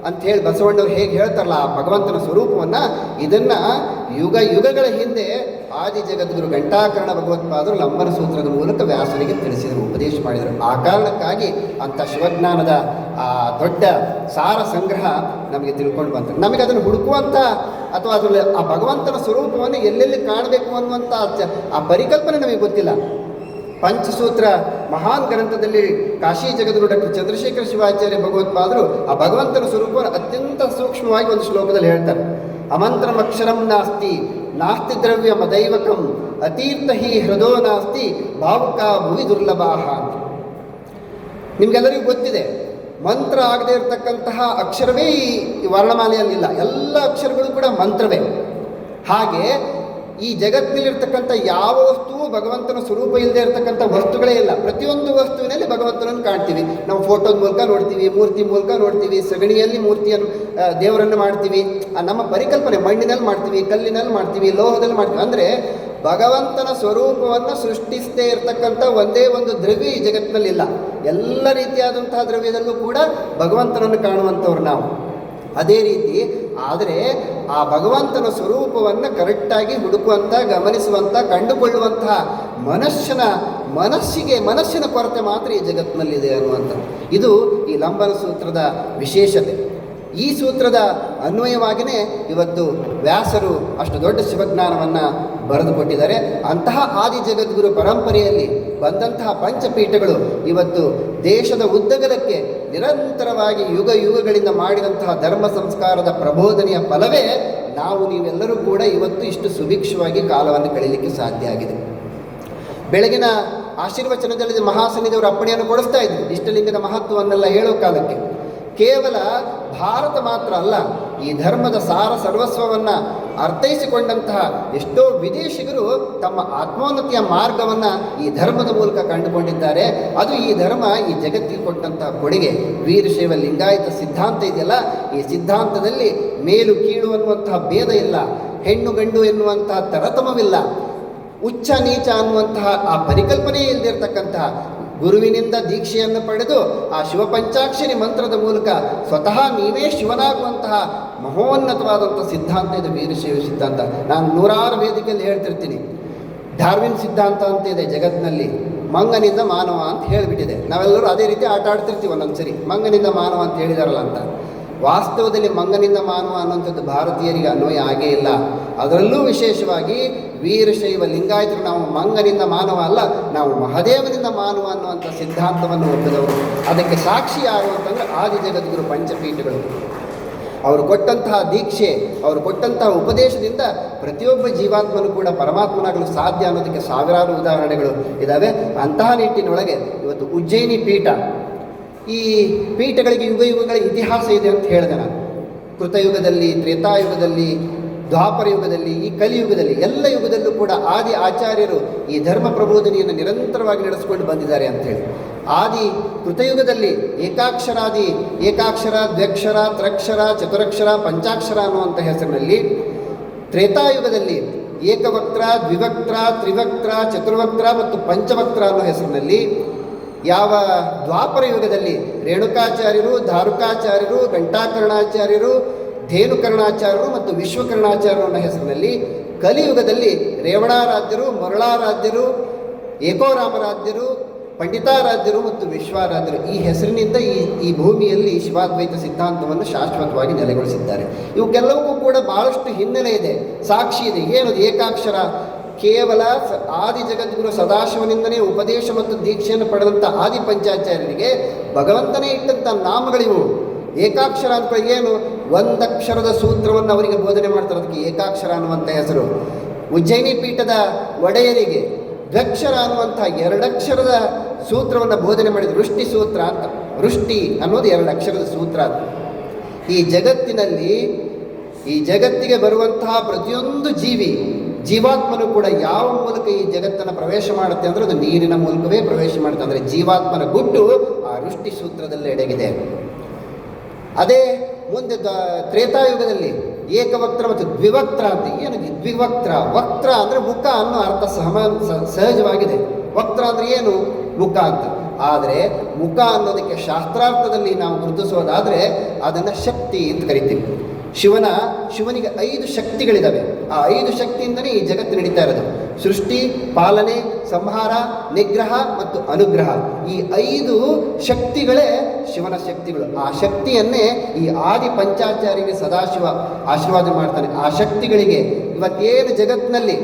ಅಂಥೇಳಿ ಬಸವಣ್ಣವ್ರು ಹೇಗೆ ಹೇಳ್ತಾರಲ್ಲ ಆ ಭಗವಂತನ ಸ್ವರೂಪವನ್ನು, ಇದನ್ನು ಯುಗಗಳ ಹಿಂದೆ ಆದಿ ಜಗದ್ಗುರು ಘಂಟಾಕರ್ಣ ಭಗವತ್ಪಾದರು ಲಂಬನ ಸೂತ್ರದ ಮೂಲಕ ವ್ಯಾಸನಿಗೆ ತಿಳಿಸಿದರು, ಉಪದೇಶ ಮಾಡಿದರು. ಆ ಕಾರಣಕ್ಕಾಗಿ ಅಂಥ ಶಿವಜ್ಞಾನದ ಆ ದೊಡ್ಡ ಸಾರ ಸಂಗ್ರಹ ನಮಗೆ ತಿಳ್ಕೊಂಡು ಬಂತು. ನಮಗೆ ಅದನ್ನು ಹುಡುಕುವಂಥ ಅಥವಾ ಅದರಲ್ಲಿ ಆ ಭಗವಂತನ ಸ್ವರೂಪವನ್ನು ಎಲ್ಲೆಲ್ಲಿ ಕಾಣಬೇಕು ಅನ್ನುವಂಥ ಆ ಪರಿಕಲ್ಪನೆ ನಮಗೆ ಗೊತ್ತಿಲ್ಲ. ಪಂಚಸೂತ್ರ ಮಹಾನ್ ಗ್ರಂಥದಲ್ಲಿ ಕಾಶಿ ಜಗದ್ಗುರು ಡಾಕ್ಟರ್ ಚಂದ್ರಶೇಖರ ಶಿವಾಚಾರ್ಯ ಭಗವತ್ಪಾದರು ಆ ಭಗವಂತನ ಸ್ವರೂಪವನ್ನು ಅತ್ಯಂತ ಸೂಕ್ಷ್ಮವಾಗಿ ಒಂದು ಶ್ಲೋಕದಲ್ಲಿ ಹೇಳ್ತಾರೆ. ಅಮಂತ್ರಮಕ್ಷರಂ ನಾಸ್ತಿ ನಾಸ್ತಿ ದ್ರವ್ಯ ಮದೈವಕಂ ಅತೀರ್ಥ ಹಿ ಹೃದೋ ನಾಸ್ತಿ ಭಾವುಕ ಭುವಿ ದುರ್ಲಭಾಹ ಅಂತ. ನಿಮಗೆಲ್ಲರಿಗೂ ಗೊತ್ತಿದೆ, ಮಂತ್ರ ಆಗದೆ ಇರತಕ್ಕಂತಹ ಅಕ್ಷರವೇ ಈ ವರ್ಣಮಾಲೆಯಲ್ಲಿಲ್ಲ. ಎಲ್ಲ ಅಕ್ಷರಗಳು ಕೂಡ ಮಂತ್ರವೇ. ಹಾಗೆ ಈ ಜಗತ್ತಿನಲ್ಲಿರ್ತಕ್ಕಂಥ ಯಾವ ವಸ್ತುವು ಭಗವಂತನ ಸ್ವರೂಪ ಇಲ್ಲದೆ ಇರತಕ್ಕಂಥ ವಸ್ತುಗಳೇ ಇಲ್ಲ. ಪ್ರತಿಯೊಂದು ವಸ್ತುವಿನಲ್ಲಿ ಭಗವಂತನನ್ನು ಕಾಣ್ತೀವಿ. ನಾವು ಫೋಟೋದ ಮೂಲಕ ನೋಡ್ತೀವಿ, ಮೂರ್ತಿ ಮೂಲಕ ನೋಡ್ತೀವಿ, ಸಗಣಿಯಲ್ಲಿ ಮೂರ್ತಿಯನ್ನು ದೇವರನ್ನು ಮಾಡ್ತೀವಿ. ನಮ್ಮ ಪರಿಕಲ್ಪನೆ ಮಣ್ಣಿನಲ್ಲಿ ಮಾಡ್ತೀವಿ, ಕಲ್ಲಿನಲ್ಲಿ ಮಾಡ್ತೀವಿ, ಲೋಹದಲ್ಲಿ ಮಾಡ್ತೀವಿ. ಅಂದರೆ ಭಗವಂತನ ಸ್ವರೂಪವನ್ನು ಸೃಷ್ಟಿಸದೇ ಇರತಕ್ಕಂಥ ಒಂದೇ ಒಂದು ದ್ರವ್ಯ ಈ ಜಗತ್ತಿನಲ್ಲಿಲ್ಲ. ಎಲ್ಲ ರೀತಿಯಾದಂತಹ ದ್ರವ್ಯದಲ್ಲೂ ಕೂಡ ಭಗವಂತನನ್ನು ಕಾಣುವಂಥವ್ರು ನಾವು. ಅದೇ ರೀತಿ ಆದರೆ ಆ ಭಗವಂತನ ಸ್ವರೂಪವನ್ನು ಕರೆಕ್ಟಾಗಿ ಹುಡುಕುವಂಥ, ಗಮನಿಸುವಂಥ, ಕಂಡುಕೊಳ್ಳುವಂತಹ ಮನಸ್ಸಿನ ಕೊರತೆ ಮಾತ್ರ ಈ ಜಗತ್ತಿನಲ್ಲಿದೆ ಅನ್ನುವಂಥದ್ದು. ಇದು ಈ ಲಂಬನ ಸೂತ್ರದ ವಿಶೇಷತೆ. ಈ ಸೂತ್ರದ ಅನ್ವಯವಾಗಿಯೇ ಇವತ್ತು ವ್ಯಾಸರು ಅಷ್ಟು ದೊಡ್ಡ ಶಿವಜ್ಞಾನವನ್ನು ಬರೆದುಕೊಟ್ಟಿದ್ದಾರೆ. ಅಂತಹ ಆದಿ ಜಗದ್ಗುರು ಪರಂಪರೆಯಲ್ಲಿ ಬಂದಂತಹ ಪಂಚಪೀಠಗಳು ಇವತ್ತು ದೇಶದ ಉದ್ದಗಲಕ್ಕೆ ನಿರಂತರವಾಗಿ ಯುಗಗಳಿಂದ ಮಾಡಿದಂತಹ ಧರ್ಮ ಸಂಸ್ಕಾರದ ಪ್ರಬೋಧನೆಯ ಫಲವೇ ನಾವು ನೀವೆಲ್ಲರೂ ಕೂಡ ಇವತ್ತು ಇಷ್ಟು ಸುಭಿಕ್ಷವಾಗಿ ಕಾಲವನ್ನು ಕಳೀಲಿಕ್ಕೆ ಸಾಧ್ಯ ಆಗಿದೆ. ಬೆಳಗಿನ ಆಶೀರ್ವಚನದಲ್ಲಿ ಮಹಾಸನ್ನಿಧಿಯವರು ಅಪ್ಪಣೆಯನ್ನು ಕೊಡಿಸ್ತಾ ಇದ್ರು ಇಷ್ಟಲಿಂಗದ ಮಹತ್ವವನ್ನೆಲ್ಲ ಹೇಳೋ ಕಾಲಕ್ಕೆ. ಕೇವಲ ಭಾರತ ಮಾತ್ರ ಅಲ್ಲ, ಈ ಧರ್ಮದ ಸಾರ ಸರ್ವಸ್ವವನ್ನು ಅರ್ಥೈಸಿಕೊಂಡಂತಹ ಎಷ್ಟೋ ವಿದೇಶಿಗರು ತಮ್ಮ ಆತ್ಮೋನ್ನತಿಯ ಮಾರ್ಗವನ್ನು ಈ ಧರ್ಮದ ಮೂಲಕ ಕಂಡುಕೊಂಡಿದ್ದಾರೆ. ಅದು ಈ ಧರ್ಮ ಈ ಜಗತ್ತಿಗೆ ಕೊಟ್ಟಂತಹ ಕೊಡುಗೆ. ವೀರಶೈವ ಲಿಂಗಾಯತ ಸಿದ್ಧಾಂತ ಇದೆಯಲ್ಲ, ಈ ಸಿದ್ಧಾಂತದಲ್ಲಿ ಮೇಲು ಕೀಳು ಅನ್ನುವಂತಹ ಭೇದ ಇಲ್ಲ, ಹೆಣ್ಣು ಗಂಡು ಎನ್ನುವಂತಹ ತರತಮವಿಲ್ಲ, ಉಚ್ಚ ನೀಚ ಅನ್ನುವಂತಹ ಆ ಪರಿಕಲ್ಪನೆ ಇಲ್ಲದಿರ್ತಕ್ಕಂತಹ, ಗುರುವಿನಿಂದ ದೀಕ್ಷೆಯನ್ನು ಪಡೆದು ಆ ಶಿವಪಂಚಾಕ್ಷರಿ ಮಂತ್ರದ ಮೂಲಕ ಸ್ವತಃ ನೀವೇ ಶಿವನಾಗುವಂತಹ ಮಹೋನ್ನತವಾದಂಥ ಸಿದ್ಧಾಂತ ಇದು ವೀರಶೈವ ಸಿದ್ಧಾಂತ. ನಾನು ನೂರಾರು ವೇದಿಕೆಯಲ್ಲಿ ಹೇಳ್ತಿರ್ತೀನಿ, ಡಾರ್ವಿನ್ ಸಿದ್ಧಾಂತ ಅಂತ ಇದೆ ಜಗತ್ತಿನಲ್ಲಿ, ಮಂಗನಿಂದ ಮಾನವ ಅಂತ ಹೇಳಿಬಿಟ್ಟಿದೆ. ನಾವೆಲ್ಲರೂ ಅದೇ ರೀತಿ ಆಟ ಆಡ್ತಿರ್ತೀವಿ ಒಂದೊಂದು ಸರಿ, ಮಂಗನಿಂದ ಮಾನವ ಅಂತ ಹೇಳಿದಾರಲ್ಲ ಅಂತ. ವಾಸ್ತವದಲ್ಲಿ ಮಂಗನಿಂದ ಮಾನವ ಅನ್ನುವಂಥದ್ದು ಭಾರತೀಯರಿಗೆ ಅನ್ವಯ ಆಗೇ ಇಲ್ಲ. ಅದರಲ್ಲೂ ವಿಶೇಷವಾಗಿ ವೀರಶೈವ ಲಿಂಗಾಯತರು ನಾವು ಮಂಗನಿಂದ ಮಾನವ ಅಲ್ಲ, ನಾವು ಮಹಾದೇವನಿಂದ ಮಾನವ ಅನ್ನುವಂಥ ಸಿದ್ಧಾಂತವನ್ನು ಒಪ್ಪಿದವರು. ಅದಕ್ಕೆ ಸಾಕ್ಷಿ ಯಾರು ಅಂತಂದರೆ ಆದಿ ಜಗದ್ಗುರು ಪಂಚಪೀಠಗಳು. ಅವರು ಕೊಟ್ಟಂತಹ ದೀಕ್ಷೆ, ಅವರು ಕೊಟ್ಟಂತಹ ಉಪದೇಶದಿಂದ ಪ್ರತಿಯೊಬ್ಬ ಜೀವಾತ್ಮನು ಕೂಡ ಪರಮಾತ್ಮನಾಗಲು ಸಾಧ್ಯ ಅನ್ನೋದಕ್ಕೆ ಸಾವಿರಾರು ಉದಾಹರಣೆಗಳು ಇದ್ದಾವೆ. ಅಂತಹ ನಿಟ್ಟಿನೊಳಗೆ ಇವತ್ತು ಉಜ್ಜಯಿನಿ ಪೀಠ, ಈ ಪೀಠಗಳಿಗೆ ಯುಗಗಳ ಇತಿಹಾಸ ಇದೆ ಅಂತ ಹೇಳಿದೆ ನಾನು. ಕೃತಯುಗದಲ್ಲಿ, ತ್ರೇತಾಯುಗದಲ್ಲಿ, ದ್ವಾಪರ ಯುಗದಲ್ಲಿ, ಈ ಕಲಿಯುಗದಲ್ಲಿ, ಎಲ್ಲ ಯುಗದಲ್ಲೂ ಕೂಡ ಆದಿ ಆಚಾರ್ಯರು ಈ ಧರ್ಮ ಪ್ರಬೋಧನೆಯನ್ನು ನಿರಂತರವಾಗಿ ನಡೆಸಿಕೊಂಡು ಬಂದಿದ್ದಾರೆ ಅಂಥೇಳಿ. ಆದಿ ಕೃತಯುಗದಲ್ಲಿ ಏಕಾಕ್ಷರ, ದ್ವ್ಯಕ್ಷರ, ತ್ರಕ್ಷರ, ಚತುರಕ್ಷರ, ಪಂಚಾಕ್ಷರ ಅನ್ನುವಂಥ ಹೆಸರಿನಲ್ಲಿ, ತ್ರೇತಾಯುಗದಲ್ಲಿ ಏಕವಕ್ತ್ರ, ದ್ವಿವಕ್ತ್ರ, ತ್ರಿವಕ್ತ್ರ, ಚತುರ್ವಕ್ತ್ರ ಮತ್ತು ಪಂಚವಕ್ತ್ರ ಅನ್ನೋ ಹೆಸರಿನಲ್ಲಿ, ಯಾವ ದ್ವಾಪರ ಯುಗದಲ್ಲಿ ರೇಣುಕಾಚಾರ್ಯರು, ಧಾರುಕಾಚಾರ್ಯರು, ಘಂಟಾಕರ್ಣಾಚಾರ್ಯರು, ಧೇನುಕರ್ಣಾಚಾರ್ಯರು ಮತ್ತು ವಿಶ್ವಕರ್ಣಾಚಾರ್ಯರು ಅನ್ನೋ ಹೆಸರಿನಲ್ಲಿ, ಕಲಿಯುಗದಲ್ಲಿ ರೇವಣಾರಾಧ್ಯರು, ಮರುಳಾರಾಧ್ಯರು, ಏಕೋರಾಮರಾಧ್ಯರು, ಪಂಡಿತಾರಾಧ್ಯರು ಮತ್ತು ವಿಶ್ವಾರಾಧ್ಯರು ಈ ಹೆಸರಿನಿಂದ ಈ ಭೂಮಿಯಲ್ಲಿ ಶಿವಾದ್ವೈತ ಸಿದ್ಧಾಂತವನ್ನು ಶಾಶ್ವತವಾಗಿ ನೆಲೆಗೊಳಿಸಿದ್ದಾರೆ. ಇವಕ್ಕೆಲ್ಲವೂ ಕೂಡ ಬಹಳಷ್ಟು ಹಿನ್ನೆಲೆ ಇದೆ, ಸಾಕ್ಷಿ ಇದೆ. ಏನದು ಏಕಾಕ್ಷರ? ಕೇವಲ ಆದಿ ಜಗದ್ಗುರು ಸದಾಶಿವನಿಂದನೇ ಉಪದೇಶ ಮತ್ತು ದೀಕ್ಷೆಯನ್ನು ಪಡೆದಂಥ ಆದಿ ಪಂಚಾಚಾರ್ಯರಿಗೆ ಭಗವಂತನೇ ಇಟ್ಟಂಥ ನಾಮಗಳಿವು. ಏಕಾಕ್ಷರ ಅಂತ ಏನು? ಒಂದಕ್ಷರದ ಸೂತ್ರವನ್ನು ಅವರಿಗೆ ಬೋಧನೆ ಮಾಡ್ತಾರೆ, ಅದಕ್ಕೆ ಏಕಾಕ್ಷರ ಅನ್ನುವಂಥ ಹೆಸರು. ಉಜ್ಜಯಿನಿ ಪೀಠದ ಒಡೆಯರಿಗೆ ದ್ವಕ್ಷರ ಅನ್ನುವಂಥ ಎರಡಕ್ಷರದ ಸೂತ್ರವನ್ನು ಬೋಧನೆ ಮಾಡಿದ್ರು, ವೃಷ್ಟಿ ಸೂತ್ರ ಅಂತ. ವೃಷ್ಟಿ ಅನ್ನೋದು ಎರಡಕ್ಷರದ ಸೂತ್ರ ಅಂತ. ಈ ಜಗತ್ತಿನಲ್ಲಿ ಈ ಜಗತ್ತಿಗೆ ಬರುವಂತಹ ಪ್ರತಿಯೊಂದು ಜೀವಾತ್ಮನು ಕೂಡ ಯಾವ ಮೂಲಕ ಈ ಜಗತ್ತನ್ನು ಪ್ರವೇಶ ಮಾಡುತ್ತೆ ಅಂದರೆ ಅದು ನೀರಿನ ಮೂಲಕವೇ ಪ್ರವೇಶ ಮಾಡುತ್ತೆ. ಅಂದರೆ ಜೀವಾತ್ಮನ ಗುಟ್ಟು ಆ ವೃಷ್ಟಿ ಸೂತ್ರದಲ್ಲಿ ಅಡಗಿದೆ. ಅದೇ ಮುಂದೆ ತ್ರೇತಾಯುಗದಲ್ಲಿ ಏಕವಕ್ತ್ರ ಮತ್ತು ದ್ವಿವಕ್ತ್ರ ಅಂತ. ಏನು ದ್ವಿವಕ್ತ್ರ? ವಕ್ತ್ರ ಅಂದರೆ ಮುಖ ಅನ್ನೋ ಅರ್ಥ ಸಹಜವಾಗಿದೆ. ವಕ್ತ್ರ ಅಂದರೆ ಏನು? ಮುಖ ಅಂತ. ಆದರೆ ಮುಖ ಅನ್ನೋದಕ್ಕೆ ಶಾಸ್ತ್ರಾರ್ಥದಲ್ಲಿ ನಾವು ಗುರುತಿಸೋದಾದರೆ ಅದನ್ನು ಶಕ್ತಿ ಅಂತ ಕರಿತೀವಿ. ಶಿವನಿಗೆ 5 ಶಕ್ತಿಗಳಿದ್ದಾವೆ. ಆ 5 ಶಕ್ತಿಯಿಂದಲೇ ಈ ಜಗತ್ತು ನಡೀತಾ ಇರೋದು. ಸೃಷ್ಟಿ, ಪಾಲನೆ, ಸಂಹಾರ, ನಿಗ್ರಹ ಮತ್ತು ಅನುಗ್ರಹ. ಈ 5 ಶಕ್ತಿಗಳೇ ಶಿವನ ಶಕ್ತಿಗಳು. ಆ ಶಕ್ತಿಯನ್ನೇ ಈ ಆದಿ ಪಂಚಾಚಾರ್ಯರಿಗೆ ಸದಾಶಿವ ಆಶೀರ್ವಾದ ಮಾಡ್ತಾನೆ. ಆ ಶಕ್ತಿಗಳಿಗೆ ಇವತ್ತೇನು ಜಗತ್ತಿನಲ್ಲಿ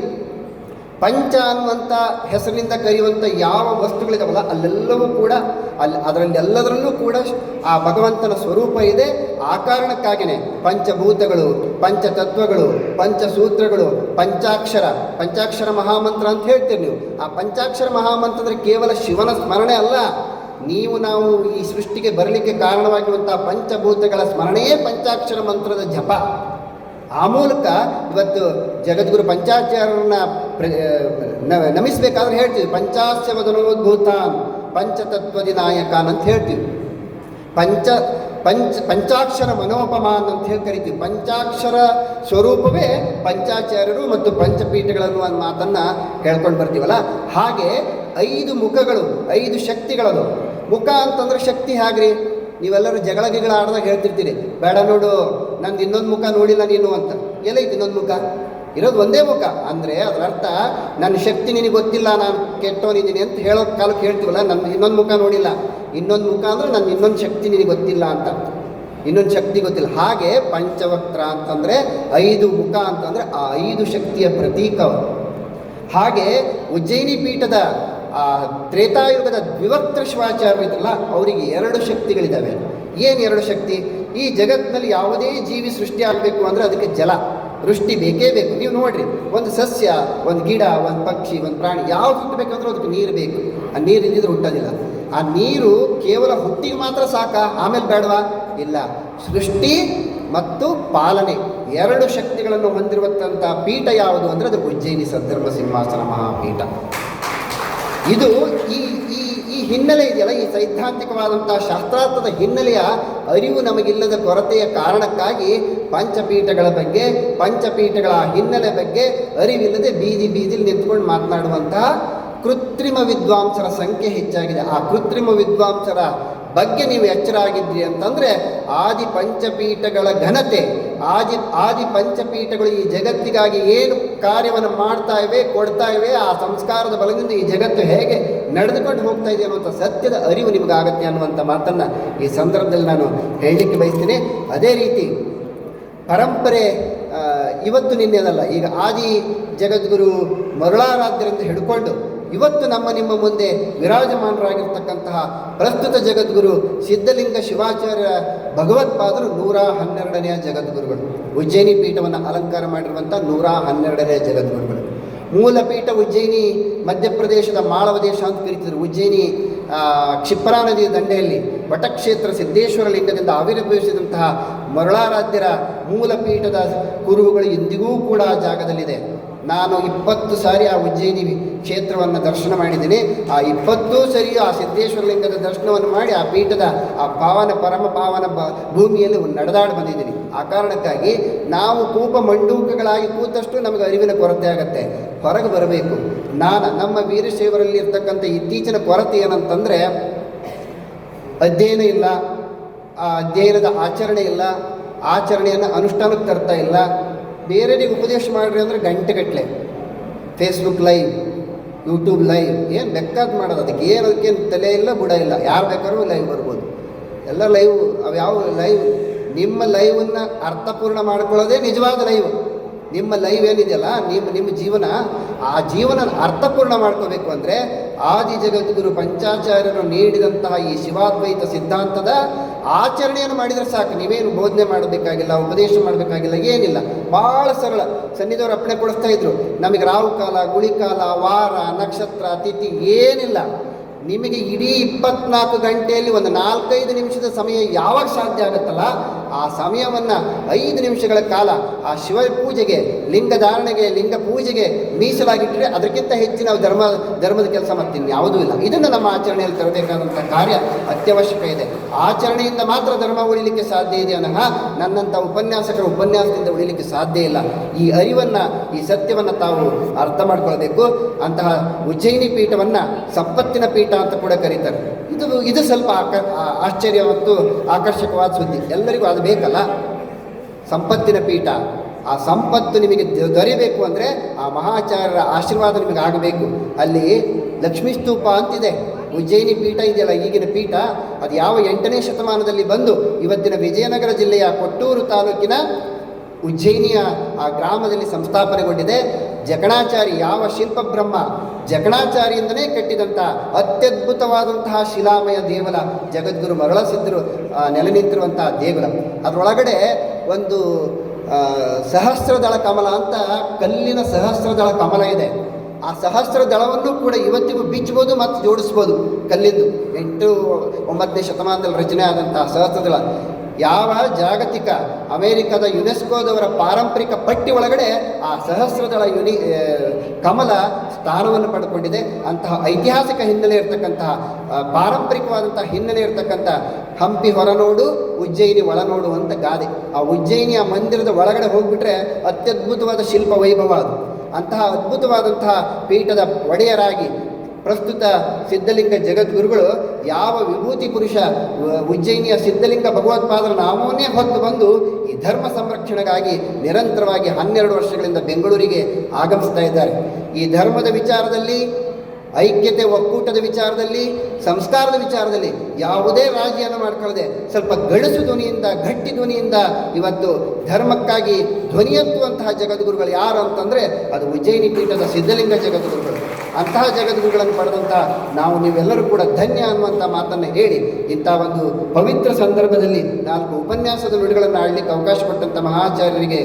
ಪಂಚ ಅನ್ನುವಂಥ ಹೆಸರಿನಿಂದ ಕರೆಯುವಂಥ ಯಾವ ವಸ್ತುಗಳಿದಾವಲ್ಲ ಅಲ್ಲೆಲ್ಲವೂ ಕೂಡ ಅದರಲ್ಲಿ ಎಲ್ಲದರಲ್ಲೂ ಕೂಡ ಆ ಭಗವಂತನ ಸ್ವರೂಪ ಇದೆ. ಆ ಕಾರಣಕ್ಕಾಗಿಯೇ ಪಂಚಭೂತಗಳು, ಪಂಚತತ್ವಗಳು, ಪಂಚಸೂತ್ರಗಳು, ಪಂಚಾಕ್ಷರ ಮಹಾಮಂತ್ರ ಅಂತ ಹೇಳ್ತೀರಿ ನೀವು. ಆ ಪಂಚಾಕ್ಷರ ಮಹಾಮಂತ್ರ ಅಂದರೆ ಕೇವಲ ಶಿವನ ಸ್ಮರಣೆ ಅಲ್ಲ, ನಾವು ಈ ಸೃಷ್ಟಿಗೆ ಬರಲಿಕ್ಕೆ ಕಾರಣವಾಗಿರುವಂಥ ಪಂಚಭೂತಗಳ ಸ್ಮರಣೆಯೇ ಪಂಚಾಕ್ಷರ ಮಂತ್ರದ ಜಪ. ಆ ಮೂಲಕ ಇವತ್ತು ಜಗದ್ಗುರು ಪಂಚಾಚಾರ್ಯರನ್ನ ನಮಿಸಬೇಕಾದ್ರೆ ಹೇಳ್ತೀವಿ ಪಂಚಾಸ್ಯ ವದನೋದ್ಭೂತಾನ್ ಪಂಚತತ್ವದಿ ನಾಯಕಾನ್ ಅಂತ ಹೇಳ್ತೀವಿ. ಪಂಚಾಕ್ಷರ ಮನೋಪಮಾನ್ ಅಂತ ಹೇಳಿ ಕರಿತೀವಿ. ಪಂಚಾಕ್ಷರ ಸ್ವರೂಪವೇ ಪಂಚಾಚಾರ್ಯರು ಮತ್ತು ಪಂಚಪೀಠಗಳನ್ನು ಅನ್ನೋ ಮಾತನ್ನು ಹೇಳ್ಕೊಂಡು ಬರ್ತೀವಲ್ಲ. ಹಾಗೆ 5 ಮುಖಗಳು, 5 ಶಕ್ತಿಗಳದು. ಮುಖ ಅಂತಂದ್ರೆ ಶಕ್ತಿ ಹೇಗ್ರಿ? ನೀವೆಲ್ಲರೂ ಜಗಳ ಆಡಿದಾಗ ಹೇಳ್ತಿರ್ತೀರಿ, ಬೇಡ ನೋಡು ನಂದು ಇನ್ನೊಂದು ಮುಖ ನೋಡಿಲ್ಲ ನೀನು ಅಂತ. ಎಲ್ಲೈತಿ ಇನ್ನೊಂದು ಮುಖ? ಇರೋದು ಒಂದೇ ಮುಖ. ಅಂದರೆ ಅದರ ಅರ್ಥ ನನ್ನ ಶಕ್ತಿ ನಿನಗೆ ಗೊತ್ತಿಲ್ಲ, ನಾನು ಕೆಟ್ಟವನಿದ್ದೀನಿ ಅಂತ ಹೇಳೋ ಕಾಲಕ್ಕೆ ಹೇಳ್ತೀವಲ್ಲ, ನನ್ನ ಇನ್ನೊಂದು ಮುಖ ನೋಡಿಲ್ಲ. ಇನ್ನೊಂದು ಮುಖ ಅಂದರೆ ನನ್ನ ಇನ್ನೊಂದು ಶಕ್ತಿ ನಿನಗೆ ಗೊತ್ತಿಲ್ಲ ಅಂತ, ಇನ್ನೊಂದು ಶಕ್ತಿ ಗೊತ್ತಿಲ್ಲ. ಹಾಗೆ ಪಂಚವಕ್ತ್ರ ಅಂತಂದರೆ 5 ಮುಖ ಅಂತಂದರೆ ಆ 5 ಶಕ್ತಿಯ ಪ್ರತೀಕ. ಹಾಗೆ ಉಜ್ಜಯಿನಿ ಪೀಠದ ತ್ರೇತಾಯುಗದ ದ್ವಿವಕ್ತ್ರ ಶಿವಾಚಾರ್ಯ ಇದ್ರಲ್ಲ, ಅವರಿಗೆ 2 ಶಕ್ತಿಗಳಿದ್ದಾವೆ. ಏನು 2 ಶಕ್ತಿ? ಈ ಜಗತ್ತಿನಲ್ಲಿ ಯಾವುದೇ ಜೀವಿ ಸೃಷ್ಟಿ ಆಗಬೇಕು ಅಂದರೆ ಅದಕ್ಕೆ ಜಲ, ವೃಷ್ಟಿ ಬೇಕೇ ಬೇಕು. ನೀವು ನೋಡ್ರಿ, ಒಂದು ಸಸ್ಯ, ಒಂದು ಗಿಡ, ಒಂದು ಪಕ್ಷಿ, ಒಂದು ಪ್ರಾಣಿ ಯಾವ್ದು ಹುಟ್ಟಬೇಕಂದ್ರೆ ಅದಕ್ಕೆ ನೀರು ಬೇಕು. ಆ ನೀರು ಇದ್ದಿದ್ರೆ ಹುಟ್ಟೋದಿಲ್ಲ. ಆ ನೀರು ಕೇವಲ ಹುಟ್ಟಿಗೆ ಮಾತ್ರ ಸಾಕಾ? ಆಮೇಲೆ ಬೇಡವಾ? ಇಲ್ಲ. ಸೃಷ್ಟಿ ಮತ್ತು ಪಾಲನೆ 2 ಶಕ್ತಿಗಳನ್ನು ಹೊಂದಿರುವಂಥ ಪೀಠ ಯಾವುದು ಅಂದರೆ ಅದು ಉಜ್ಜಯಿನಿ ಸದ್ಧರ್ಮ ಸಿಂಹಾಸನ ಮಹಾಪೀಠ. ಇದು ಈ ಹಿನ್ನೆಲೆ ಇದೆಯಲ್ಲ, ಈ ಸೈದ್ಧಾಂತಿಕವಾದಂಥ ಶಾಸ್ತ್ರಾರ್ಥದ ಹಿನ್ನೆಲೆಯ ಅರಿವು ನಮಗಿಲ್ಲದ ಕೊರತೆಯ ಕಾರಣಕ್ಕಾಗಿ ಪಂಚಪೀಠಗಳ ಬಗ್ಗೆ, ಪಂಚಪೀಠಗಳ ಹಿನ್ನೆಲೆ ಬಗ್ಗೆ ಅರಿವಿಲ್ಲದೆ ಬೀದಿಲಿ ನಿಂತ್ಕೊಂಡು ಮಾತನಾಡುವಂತಹ ಕೃತ್ರಿಮ ವಿದ್ವಾಂಸರ ಸಂಖ್ಯೆ ಹೆಚ್ಚಾಗಿದೆ. ಆ ಕೃತ್ರಿಮ ವಿದ್ವಾಂಸರ ಬಗ್ಗೆ ನೀವು ಎಚ್ಚರ ಆಗಿದ್ರಿ ಅಂತಂದರೆ ಆದಿ ಪಂಚಪೀಠಗಳ ಘನತೆ, ಆದಿ ಪಂಚಪೀಠಗಳು ಈ ಜಗತ್ತಿಗಾಗಿ ಏನು ಕಾರ್ಯವನ್ನು ಮಾಡ್ತಾ ಇವೆ, ಕೊಡ್ತಾ ಇವೆ, ಆ ಸಂಸ್ಕಾರದ ಬಲದಿಂದ ಈ ಜಗತ್ತು ಹೇಗೆ ನಡೆದುಕೊಂಡು ಹೋಗ್ತಾ ಇದೆ ಅನ್ನುವಂಥ ಸತ್ಯದ ಅರಿವು ನಿಮಗಾಗತ್ತೆ ಅನ್ನುವಂಥ ಮಾತನ್ನು ಈ ಸಂದರ್ಭದಲ್ಲಿ ನಾನು ಹೇಳಲಿಕ್ಕೆ ಬಯಸ್ತೀನಿ. ಅದೇ ರೀತಿ ಪರಂಪರೆ ಇವತ್ತು ನಿನ್ನೆದಲ್ಲ, ಈಗ ಆದಿ ಜಗದ್ಗುರು ಮರುಳಾರಾಧ್ಯರಿಂದ ಹಿಡ್ಕೊಂಡು ಇವತ್ತು ನಿಮ್ಮ ಮುಂದೆ ವಿರಾಜಮಾನರಾಗಿರ್ತಕ್ಕಂತಹ ಪ್ರಸ್ತುತ ಜಗದ್ಗುರು ಸಿದ್ಧಲಿಂಗ ಶಿವಾಚಾರ್ಯ ಭಗವತ್ಪಾದರು 112ನೇ ಜಗದ್ಗುರುಗಳು. ಉಜ್ಜಯಿನಿ ಪೀಠವನ್ನು ಅಲಂಕಾರ ಮಾಡಿರುವಂಥ 112ನೇ ಜಗದ್ಗುರುಗಳು. ಮೂಲ ಪೀಠ ಉಜ್ಜಯಿನಿ ಮಧ್ಯಪ್ರದೇಶದ ಮಾಳವ ದೇಶ ಅಂತ ಕರೀತಿದ್ರು. ಉಜ್ಜಯಿನಿ ಕ್ಷಿಪ್ರಾ ನದಿಯ ದಂಡೆಯಲ್ಲಿ ವಟಕ್ಷೇತ್ರ ಸಿದ್ದೇಶ್ವರ ಲಿಂಗದಿಂದ ಆವಿರ್ಭವಿಸಿದಂತಹ ಮರುಳಾರಾಧ್ಯರ ಮೂಲ ಪೀಠದ ಕುರುಹುಗಳು ಇಂದಿಗೂ ಕೂಡ ಆ ಜಾಗದಲ್ಲಿದೆ. ನಾನು 20 ಸಾರಿ ಆ ಉಜ್ಜಯಿನಿ ಕ್ಷೇತ್ರವನ್ನು ದರ್ಶನ ಮಾಡಿದ್ದೀನಿ. ಆ 20 ಸರಿ ಆ ಸಿದ್ದೇಶ್ವರ ಲಿಂಗದ ದರ್ಶನವನ್ನು ಮಾಡಿ ಆ ಪೀಠದ ಆ ಪರಮ ಪಾವನ ಭೂಮಿಯಲ್ಲಿ ನಡೆದಾಡಿ ಬಂದಿದ್ದೀನಿ. ಆ ಕಾರಣಕ್ಕಾಗಿ ನಾವು ಕೂಪ ಮಂಡೂಕಗಳಾಗಿ ಕೂತಷ್ಟು ನಮಗೆ ಅರಿವಿನ ಕೊರತೆ ಆಗುತ್ತೆ. ಹೊರಗೆ ಬರಬೇಕು. ನಮ್ಮ ವೀರಶೈವರಲ್ಲಿ ಇರ್ತಕ್ಕಂಥ ಇತ್ತೀಚಿನ ಕೊರತೆ ಏನಂತಂದರೆ ಅಧ್ಯಯನ ಇಲ್ಲ, ಆ ಅಧ್ಯಯನದ ಆಚರಣೆ ಇಲ್ಲ, ಆಚರಣೆಯನ್ನು ಅನುಷ್ಠಾನಕ್ಕೆ ತರ್ತಾ ಇಲ್ಲ. ಬೇರೆಯವರಿಗೆ ಉಪದೇಶ ಮಾಡಿರಿ ಅಂದರೆ ಗಂಟೆಗಟ್ಟಲೆ ಫೇಸ್ಬುಕ್ ಲೈವ್, ಯೂಟ್ಯೂಬ್ ಲೈವ್, ಏನು ಬೇಕಾದ ಮಾಡೋದು, ಅದಕ್ಕೇನು ತಲೆ ಇಲ್ಲ ಬುಡ ಇಲ್ಲ, ಯಾರು ಬೇಕಾದ್ರೂ ಲೈವ್ ಬರ್ಬೋದು. ಎಲ್ಲ ಲೈವ್, ಅವು ಯಾವ ಲೈವ್, ನಿಮ್ಮ ಲೈವನ್ನು ಅರ್ಥಪೂರ್ಣ ಮಾಡ್ಕೊಳ್ಳೋದೇ ನಿಜವಾದ ಲೈವ್. ನಿಮ್ಮ ಲೈವ್ ಏನಿದೆಯಲ್ಲ, ನಿಮ್ಮ ಜೀವನ, ಆ ಜೀವನ ಅರ್ಥಪೂರ್ಣ ಮಾಡ್ಕೋಬೇಕು ಅಂದರೆ ಆದಿ ಜಗದ್ಗುರು ಪಂಚಾಚಾರ್ಯರು ನೀಡಿದಂತಹ ಈ ಶಿವಾದ್ವೈತ ಸಿದ್ಧಾಂತದ ಆಚರಣೆಯನ್ನು ಮಾಡಿದರೆ ಸಾಕು. ನೀವೇನು ಬೋಧನೆ ಮಾಡಬೇಕಾಗಿಲ್ಲ, ಉಪದೇಶ ಮಾಡಬೇಕಾಗಿಲ್ಲ, ಏನಿಲ್ಲ. ಭಾಳ ಸರಳ. ಸನ್ನಿಧವರು ಅಪ್ಪಣೆ ಕೊಡಿಸ್ತಾ ಇದ್ರು, ನಮಗೆ ರಾಹುಕಾಲ, ಗುಳಿಕಾಲ, ವಾರ, ನಕ್ಷತ್ರ, ತಿಥಿ ಏನಿಲ್ಲ. ನಿಮಗೆ ಇಡೀ 24 ಗಂಟೆಯಲ್ಲಿ ಒಂದು 4-5 ನಿಮಿಷದ ಸಮಯ ಯಾವಾಗ ಸಾಧ್ಯ ಆಗುತ್ತಲ್ಲ, ಆ ಸಮಯವನ್ನು 5 ನಿಮಿಷಗಳ ಕಾಲ ಆ ಶಿವ ಪೂಜೆಗೆ, ಲಿಂಗ ಧಾರಣೆಗೆ, ಲಿಂಗ ಪೂಜೆಗೆ ಮೀಸಲಾಗಿಟ್ಟರೆ ಅದಕ್ಕಿಂತ ಹೆಚ್ಚು ನಾವು ಧರ್ಮದ ಕೆಲಸ ಮಾಡ್ತೀನಿ ಯಾವುದೂ ಇಲ್ಲ. ಇದನ್ನು ನಮ್ಮ ಆಚರಣೆಯಲ್ಲಿ ತರಬೇಕಾದಂಥ ಕಾರ್ಯ ಅತ್ಯವಶ್ಯಕ ಇದೆ. ಆಚರಣೆಯಿಂದ ಮಾತ್ರ ಧರ್ಮ ಉಳಿಲಿಕ್ಕೆ ಸಾಧ್ಯ ಇದೆ ಅನ್ನೋ ನನ್ನಂಥ ಉಪನ್ಯಾಸಕರ ಉಪನ್ಯಾಸದಿಂದ ಉಳಿಲಿಕ್ಕೆ ಸಾಧ್ಯ ಇಲ್ಲ. ಈ ಅರಿವನ್ನು, ಈ ಸತ್ಯವನ್ನು ತಾವು ಅರ್ಥ ಮಾಡ್ಕೊಳ್ಬೇಕು. ಅಂತಹ ಉಜ್ಜಯಿನಿ ಪೀಠವನ್ನು ಸಂಪತ್ತಿನ ಪೀಠ ಅಂತ ಕೂಡ ಕರೀತಾರೆ. ಇದು ಸ್ವಲ್ಪ ಆಶ್ಚರ್ಯ ಮತ್ತು ಆಕರ್ಷಕವಾದ ಸುದ್ದಿ. ಎಲ್ಲರಿಗೂ ಅದು ಬೇಕಲ್ಲ, ಸಂಪತ್ತಿನ ಪೀಠ. ಆ ಸಂಪತ್ತು ನಿಮಗೆ ದೊರೆಯಬೇಕು ಅಂದರೆ ಆ ಮಹಾಚಾರ್ಯರ ಆಶೀರ್ವಾದ ನಿಮಗೆ ಆಗಬೇಕು. ಅಲ್ಲಿ ಲಕ್ಷ್ಮೀ ಸ್ತೂಪ ಅಂತಿದೆ. ಉಜ್ಜಯಿನಿ ಪೀಠ ಇದೆಯಲ್ಲ, ಈಗಿನ ಪೀಠ, ಅದು ಯಾವ 8ನೇ ಶತಮಾನದಲ್ಲಿ ಬಂದು ಇವತ್ತಿನ ವಿಜಯನಗರ ಜಿಲ್ಲೆಯ ಕೊಟ್ಟೂರು ತಾಲೂಕಿನ ಉಜ್ಜಯಿನಿಯ ಆ ಗ್ರಾಮದಲ್ಲಿ ಸಂಸ್ಥಾಪನೆಗೊಂಡಿದೆ. ಜಕಣಾಚಾರಿ, ಯಾವ ಶಿಲ್ಪಬ್ರಹ್ಮ ಜಕಣಾಚಾರಿಯಿಂದಲೇ ಕಟ್ಟಿದಂಥ ಅತ್ಯದ್ಭುತವಾದಂತಹ ಶಿಲಾಮಯ ದೇವಲ, ಜಗದ್ಗುರು ಮರಳಸಿದ್ದರು ನೆಲೆ ನಿಂತಿರುವಂತಹ ದೇಗುಲ. ಅದರೊಳಗಡೆ ಒಂದು ಸಹಸ್ರದಳ ಕಮಲ ಅಂತ, ಕಲ್ಲಿನ ಸಹಸ್ರದಳ ಕಮಲ ಇದೆ. ಆ ಸಹಸ್ರ ದಳವನ್ನು ಕೂಡ ಇವತ್ತಿಗೂ ಬಿಚ್ಚಬಹುದು ಮತ್ತು ಜೋಡಿಸ್ಬೋದು. ಕಲ್ಲಿಂದು 8-9ನೇ ಶತಮಾನದಲ್ಲಿ ರಚನೆ ಆದಂತಹ ಸಹಸ್ರದಳ ಯಾವ ಜಾಗತಿಕ ಅಮೇರಿಕದ ಯುನೆಸ್ಕೋದವರ ಪಾರಂಪರಿಕ ಪಟ್ಟಿ ಒಳಗಡೆ ಆ ಸಹಸ್ರದಳ ಕಮಲ ಸ್ಥಾನವನ್ನು ಪಡೆದುಕೊಂಡಿದೆ. ಅಂತಹ ಐತಿಹಾಸಿಕ ಹಿನ್ನೆಲೆ ಇರತಕ್ಕಂತಹ, ಪಾರಂಪರಿಕವಾದಂತಹ ಹಿನ್ನೆಲೆ ಇರತಕ್ಕಂಥ ಹಂಪಿ ಹೊರನೋಡು, ಉಜ್ಜಯಿನಿ ಒಳನೋಡು ಅಂತ ಗಾದೆ. ಆ ಉಜ್ಜಯಿನಿಯ ಮಂದಿರದ ಒಳಗಡೆ ಹೋಗ್ಬಿಟ್ರೆ ಅತ್ಯದ್ಭುತವಾದ ಶಿಲ್ಪ ವೈಭವ ಅದು. ಅಂತಹ ಅದ್ಭುತವಾದಂತಹ ಪೀಠದ ಒಡೆಯರಾಗಿ ಪ್ರಸ್ತುತ ಸಿದ್ಧಲಿಂಗ ಜಗದ್ಗುರುಗಳು ಯಾವ ವಿಭೂತಿ ಪುರುಷ ಉಜ್ಜಯಿನಿಯ ಸಿದ್ಧಲಿಂಗ ಭಗವತ್ಪಾದರ ನಾಮವನ್ನೇ ಹೊತ್ತು ಬಂದು ಈ ಧರ್ಮ ಸಂರಕ್ಷಣೆಗಾಗಿ ನಿರಂತರವಾಗಿ 12 ವರ್ಷಗಳಿಂದ ಬೆಂಗಳೂರಿಗೆ ಆಗಮಿಸ್ತಾ ಇದ್ದಾರೆ. ಈ ಧರ್ಮದ ವಿಚಾರದಲ್ಲಿ, ಐಕ್ಯತೆ ಒಕ್ಕೂಟದ ವಿಚಾರದಲ್ಲಿ, ಸಂಸ್ಕಾರದ ವಿಚಾರದಲ್ಲಿ ಯಾವುದೇ ರಾಜಿಯನ್ನು ಮಾಡ್ಕೊಳ್ಳದೆ ಸ್ವಲ್ಪ ಗಡಸು ಧ್ವನಿಯಿಂದ, ಗಟ್ಟಿ ಧ್ವನಿಯಿಂದ ಇವತ್ತು ಧರ್ಮಕ್ಕಾಗಿ ಧ್ವನಿ ಎತ್ತುವಂತಹ ಜಗದ್ಗುರುಗಳು ಯಾರು ಅಂತಂದರೆ ಅದು ಉಜ್ಜಯಿನಿ ಪೀಠದ ಸಿದ್ಧಲಿಂಗ ಜಗದ್ಗುರುಗಳು. ಅಂತಹ ಜಗದ್ಗುರುಗಳನ್ನು ಪಡೆದಂಥ ನೀವೆಲ್ಲರೂ ಕೂಡ ಧನ್ಯ ಅನ್ನುವಂಥ ಮಾತನ್ನು ಹೇಳಿ, ಇಂಥ ಒಂದು ಪವಿತ್ರ ಸಂದರ್ಭದಲ್ಲಿ 4 ಉಪನ್ಯಾಸದ ನುಡಿಗಳನ್ನು ಆಡಲಿಕ್ಕೆ ಅವಕಾಶ ಕೊಟ್ಟಂಥ ಮಹಾಚಾರ್ಯರಿಗೆ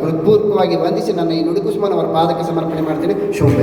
ಹೃತ್ಪೂರ್ವಕವಾಗಿ ವಂದಿಸಿ ನನ್ನ ಈ ನುಡಿಕುಸುಮನ ಅವರ ಪಾದಕ್ಕೆ ಸಮರ್ಪಣೆ ಮಾಡ್ತೀನಿ. ಶುಭ.